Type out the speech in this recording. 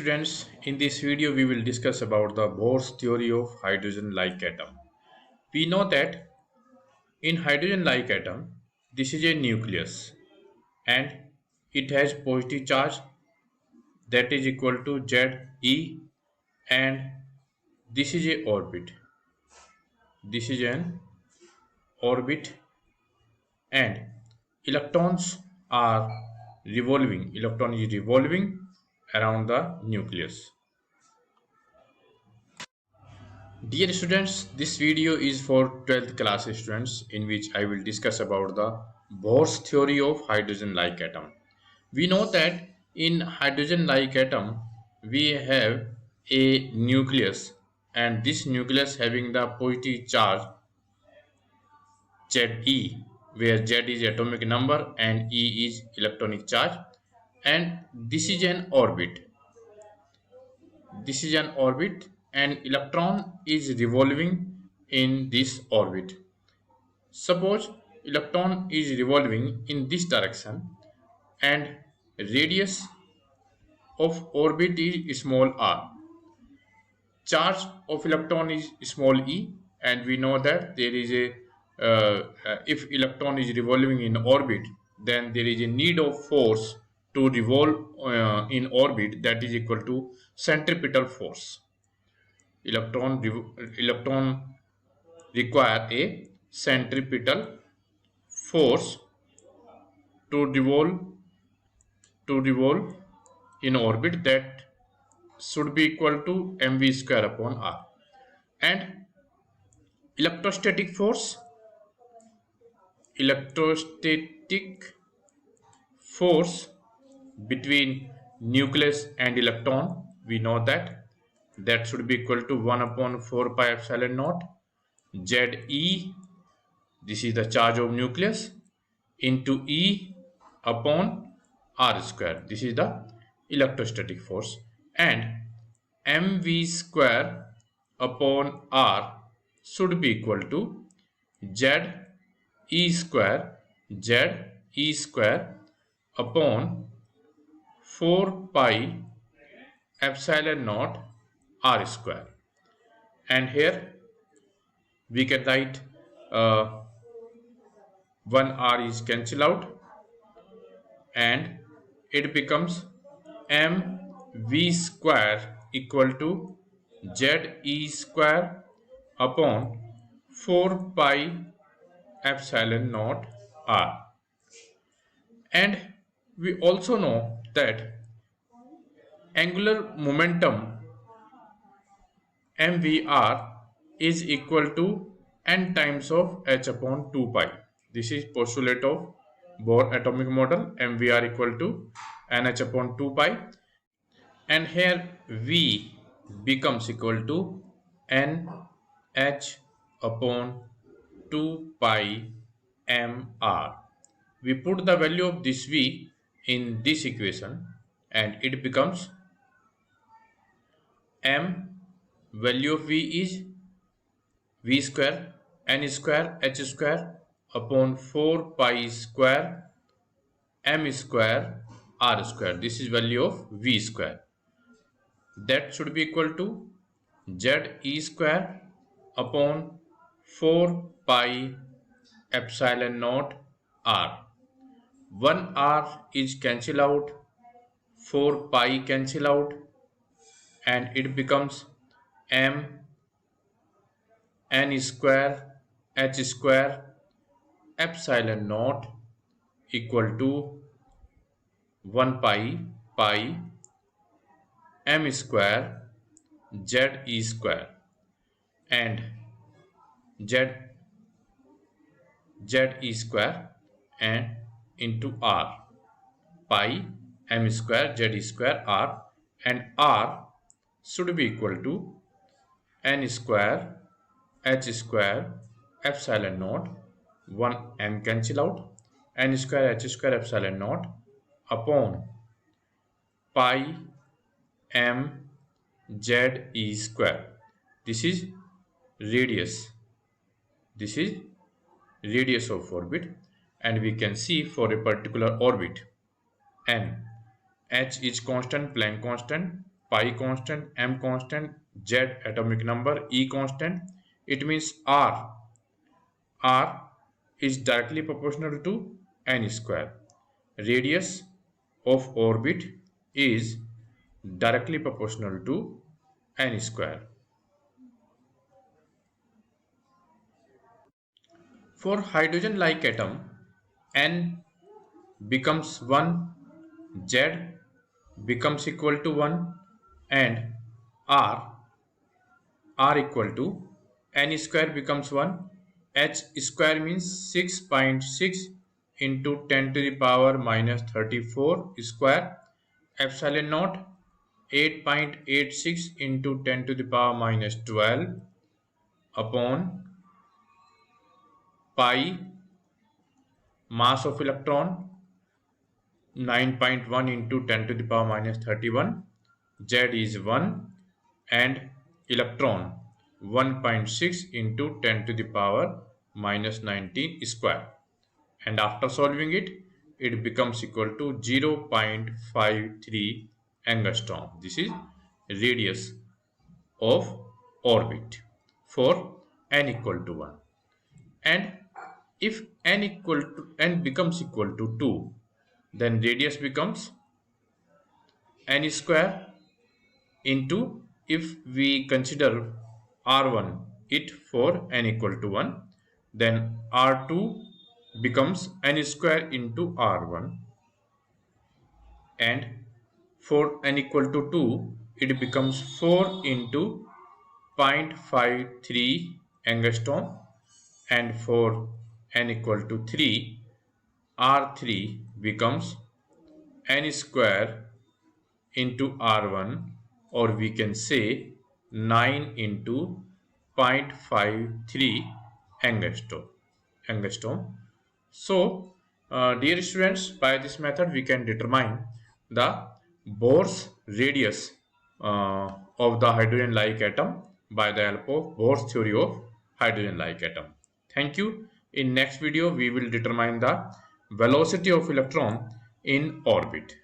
students, in this video we will discuss about the Bohr's theory of hydrogen-like atom. We know that in hydrogen-like atom, this is a nucleus and it has positive charge that is equal to Ze, and this is a orbit. This is an orbit and electrons are revolving. Electron is revolving around the nucleus. Dear students, this video is for 12th class students in which I will discuss about the Bohr's theory of hydrogen-like atom. We know that in hydrogen-like atom we have a nucleus, and this nucleus having the positive charge Ze, where Z is atomic number and E is electronic charge, and this is an orbit. This is an orbit and electron is revolving in this orbit. Suppose electron is revolving in this direction and radius of orbit is small r. Charge of electron is small e, and we know that there is a if electron is revolving in orbit, then there is a need of force to revolve in orbit, that is equal to centripetal force. Electron require a centripetal force to revolve in orbit, that should be equal to mv square upon r. And electrostatic force between nucleus and electron, we know that should be equal to 1 upon 4 pi epsilon naught Ze, this is the charge of nucleus, into E upon r square, this is the electrostatic force, and mv square upon r should be equal to Ze square upon 4 pi epsilon naught r square. And here we can write 1 r is cancelled out and it becomes mv square equal to Ze square upon 4 pi epsilon naught r. And we also know that angular momentum mvr is equal to n times of h upon 2 pi. This is postulate of Bohr atomic model, mvr equal to nh upon 2 pi, and here v becomes equal to nh upon 2 pi mr. We put the value of this v in this equation and it becomes value of v is v square n square h square upon 4 pi square m square r square. This is value of v square. That should be equal to Ze square upon 4 pi epsilon naught r. 1 r is cancelled out, 4 pi cancel out, and it becomes n square h square epsilon naught equal to 1 pi m square Ze square, and Ze square and into r, pi m square Ze square r, and r should be equal to n square h square epsilon naught, 1 m cancel out, n square h square epsilon naught upon pi m Ze square. This is radius. This is radius of orbit, and we can see for a particular orbit n, h is constant, Planck constant, pi constant, m constant, z atomic number, E constant. It means R is directly proportional to n square. Radius of orbit is directly proportional to n square. For hydrogen-like atom, n becomes 1, z becomes equal to 1, and r equal to n square becomes 1. H square means 6.6 into 10 to the power minus 34 square. Epsilon naught 8.86 into 10 to the power minus 12 upon pi. Mass of electron 9.1 into 10 to the power minus 31. Z is 1, and electron 1.6 into 10 to the power minus 19 square. And after solving it, it becomes equal to 0.53 angstrom. This is radius of orbit for n equal to 1. And if n becomes equal to 2, then radius becomes n square into, if we consider r1 it for n equal to 1, then r2 becomes n square into r1, and for n equal to 2 it becomes 4 into 0.53 angstrom, and for n equal to 3 r3 becomes n square into r1, or we can say 9 into 0.53 angstrom. So dear students, by this method we can determine the Bohr's radius of the hydrogen-like atom by the help of Bohr's theory of hydrogen-like atom. Thank you. In next video we will determine the velocity of electron in orbit.